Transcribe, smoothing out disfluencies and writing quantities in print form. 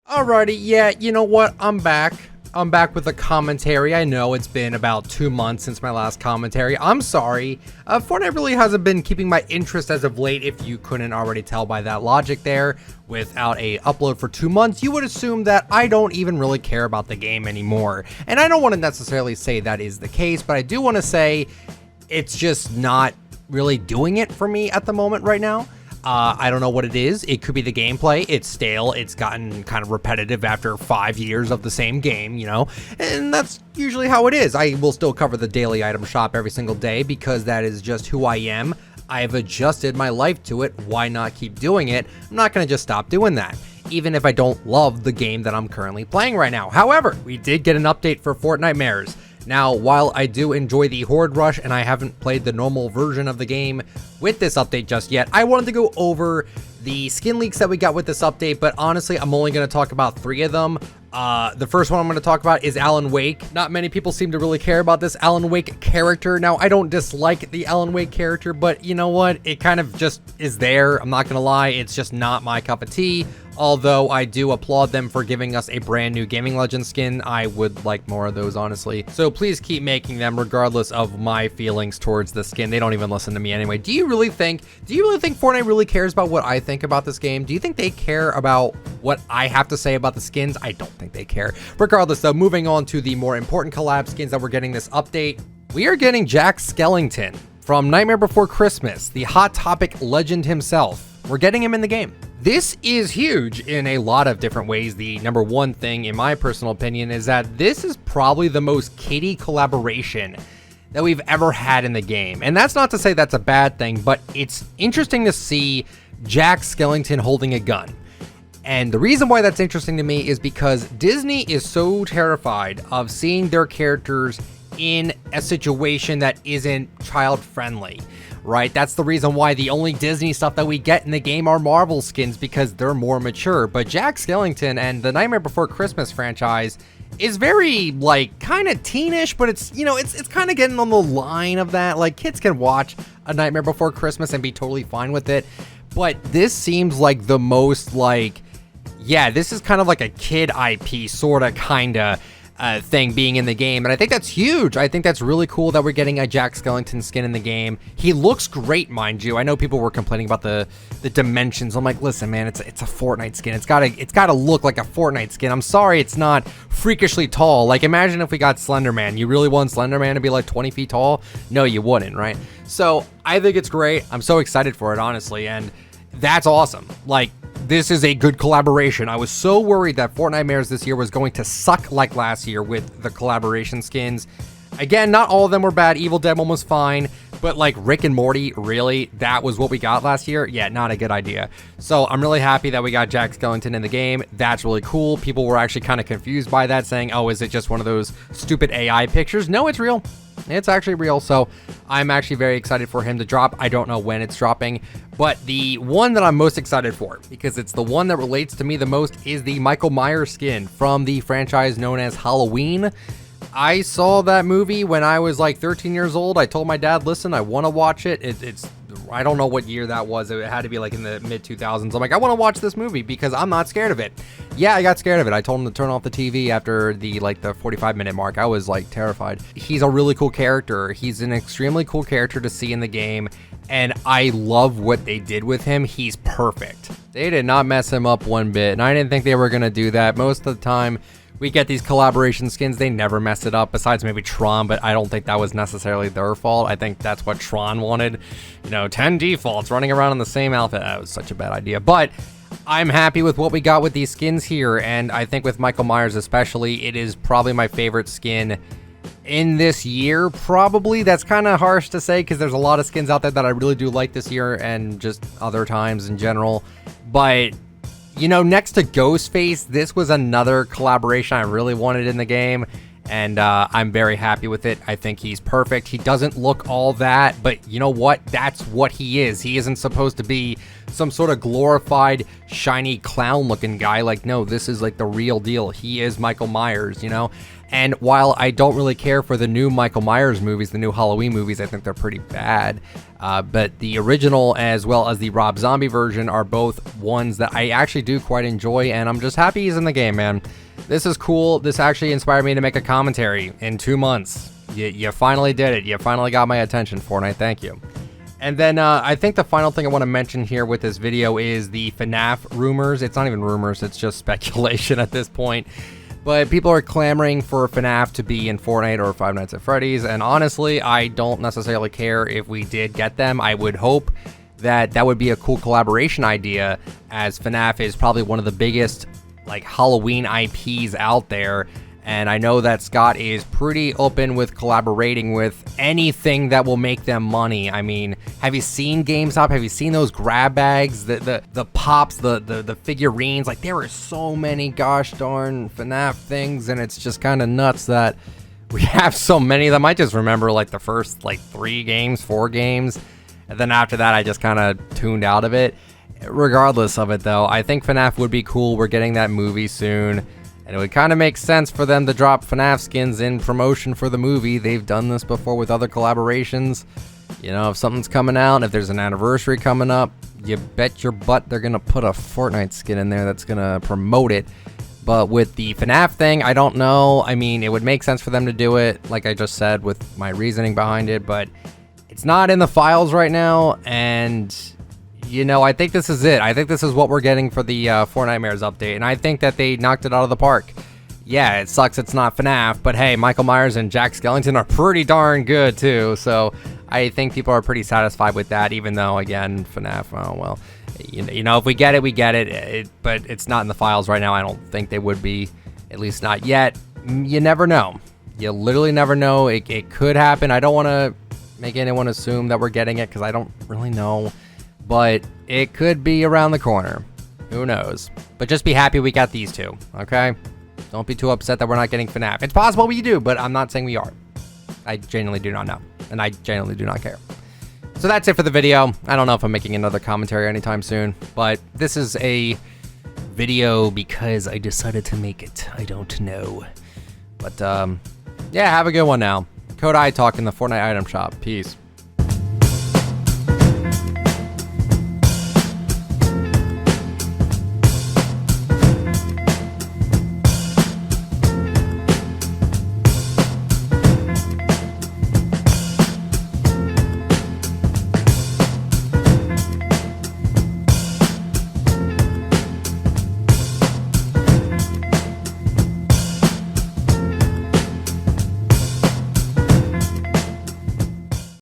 Alrighty, yeah, you know what? I'm back. I'm back with a commentary. I know it's been about 2 months since my last commentary. I'm sorry. Fortnite really hasn't been keeping my interest as of late, if you couldn't already tell by that logic there. Without a upload for 2 months, you would assume that I don't even really care about the game anymore. And I don't want to necessarily say that is the case, but I do want to say it's just not really doing it for me at the moment right now. I don't know what it is. It could be the gameplay. It's stale. It's gotten kind of repetitive after 5 years of the same game, you know, and that's usually how it is. I will still cover the daily item shop every single day because that is just who I am. I've adjusted my life to it. Why not keep doing it? I'm not going to just stop doing that, even if I don't love the game that I'm currently playing right now. However, we did get an update for Fortnitemares. Now, while I do enjoy the Horde Rush and I haven't played the normal version of the game with this update just yet, I wanted to go over the skin leaks that we got with this update, but honestly, I'm only going to talk about 3 of them. The first one I'm going to talk about is Alan Wake. Not many people seem to really care about this Alan Wake character. Now, I don't dislike the Alan Wake character, but you know what? It kind of just is there. I'm not going to lie. It's just not my cup of tea. Although I do applaud them for giving us a brand new Gaming Legend skin. I would like more of those, honestly. So please keep making them regardless of my feelings towards the skin. They don't even listen to me anyway. Do you really think Fortnite really cares about what I think about this game? Do you think they care about what I have to say about the skins? I don't think they care. Regardless, though, moving on to the more important collab skins that we're getting this update. We are getting Jack Skellington from Nightmare Before Christmas, the Hot Topic legend himself. We're getting him in the game. This is huge in a lot of different ways. The number one thing, in my personal opinion, is that this is probably the most kiddie collaboration that we've ever had in the game. And that's not to say that's a bad thing, but it's interesting to see Jack Skellington holding a gun. And the reason why that's interesting to me is because Disney is so terrified of seeing their characters in a situation that isn't child-friendly. Right? That's the reason why the only Disney stuff that we get in the game are Marvel skins, because they're more mature. But Jack Skellington and the Nightmare Before Christmas franchise is very, like, kind of teenish, but it's, you know, it's kind of getting on the line of that. Like, kids can watch A Nightmare Before Christmas and be totally fine with it. But this seems like the most, like, yeah, this is kind of like a kid IP, sort of, kind of thing being in the game, and I think that's huge. I think that's really cool that we're getting a Jack Skellington skin in the game. He looks great, mind you. I know people were complaining about the dimensions. I'm like, listen, man, it's a Fortnite skin. It's gotta look like a Fortnite skin. I'm sorry, it's not freakishly tall. Like, imagine if we got Slender Man. You really want Slender Man to be like 20 feet tall? No, you wouldn't, right? So I think it's great. I'm so excited for it, honestly, and that's awesome. Like, this is a good collaboration. I was so worried that Fortnitemares this year was going to suck like last year with the collaboration skins. Again, not all of them were bad. Evil Dead one was fine, but like Rick and Morty, really? That was what we got last year? Yeah, not a good idea. So I'm really happy that we got Jack Skellington in the game. That's really cool. People were actually kind of confused by that, saying, oh, is it just one of those stupid AI pictures? No, it's real. It's actually real, so I'm actually very excited for him to drop. I don't know when it's dropping, but the one that I'm most excited for, because it's the one that relates to me the most, is the Michael Myers skin from the franchise known as Halloween. I saw that movie when I was like 13 years old. I told my dad, listen, I want to watch it. It's I don't know what year that was. It had to be like in the mid 2000s. I'm like, I want to watch this movie because I'm not scared of it. Yeah, I got scared of it. I told him to turn off the TV after the 45-minute mark. I was like terrified. He's a really cool character. He's an extremely cool character to see in the game, and I love what they did with him. He's perfect. They did not mess him up one bit, and I didn't think they were going to do that. Most of the time, we get these collaboration skins, they never mess it up, besides maybe Tron, but I don't think that was necessarily their fault. I think that's what Tron wanted. You know, 10 defaults running around in the same outfit. That was such a bad idea. But I'm happy with what we got with these skins here, and I think with Michael Myers especially, it is probably my favorite skin in this year, probably. That's kind of harsh to say because there's a lot of skins out there that I really do like this year and just other times in general. But you know, next to Ghostface, this was another collaboration I really wanted in the game, and I'm very happy with it. I think he's perfect. He doesn't look all that, but you know what? That's what he is. He isn't supposed to be some sort of glorified, shiny clown-looking guy. Like, no, this is like the real deal. He is Michael Myers, you know? And while I don't really care for the new Michael Myers movies, the new Halloween movies, I think they're pretty bad. But the original as well as the Rob Zombie version are both ones that I actually do quite enjoy, and I'm just happy he's in the game, man. This is cool. This actually inspired me to make a commentary in 2 months. You finally did it. You finally got my attention, Fortnite. Thank you. And then I think the final thing I want to mention here with this video is the FNAF rumors. It's not even rumors. It's just speculation at this point. But people are clamoring for FNAF to be in Fortnite or Five Nights at Freddy's. And honestly, I don't necessarily care if we did get them. I would hope that that would be a cool collaboration idea, as FNAF is probably one of the biggest like Halloween IPs out there. And I know that Scott is pretty open with collaborating with anything that will make them money. I mean, have you seen GameStop? Have you seen those grab bags, the pops, the figurines? Like, there are so many gosh darn FNAF things, and it's just kind of nuts that we have so many of them. I just remember like the first like 3 games, 4 games, and then after that I just kind of tuned out of it. Regardless of it though, I think FNAF would be cool. We're getting that movie soon. And it would kind of make sense for them to drop FNAF skins in promotion for the movie. They've done this before with other collaborations. You know, if something's coming out, if there's an anniversary coming up, you bet your butt they're going to put a Fortnite skin in there that's going to promote it. But with the FNAF thing, I don't know. I mean, it would make sense for them to do it, like I just said, with my reasoning behind it. But it's not in the files right now, and you know, I think this is it. I think this is what we're getting for the Fortnitemares update, and I think that they knocked it out of the park. Yeah, it sucks it's not FNAF, but hey, Michael Myers and Jack Skellington are pretty darn good too, so I think people are pretty satisfied with that, even though, again, FNAF, oh well, you know, if we get it, we get it, but it's not in the files right now. I don't think they would be, at least not yet. You never know. You literally never know. It could happen. I don't want to make anyone assume that we're getting it, because I don't really know. But it could be around the corner. Who knows? But just be happy we got these two, okay? Don't be too upset that we're not getting FNAF. It's possible we do, but I'm not saying we are. I genuinely do not know. And I genuinely do not care. So that's it for the video. I don't know if I'm making another commentary anytime soon. But this is a video because I decided to make it. I don't know. But, yeah, have a good one now. Code iTalk in the Fortnite item shop. Peace.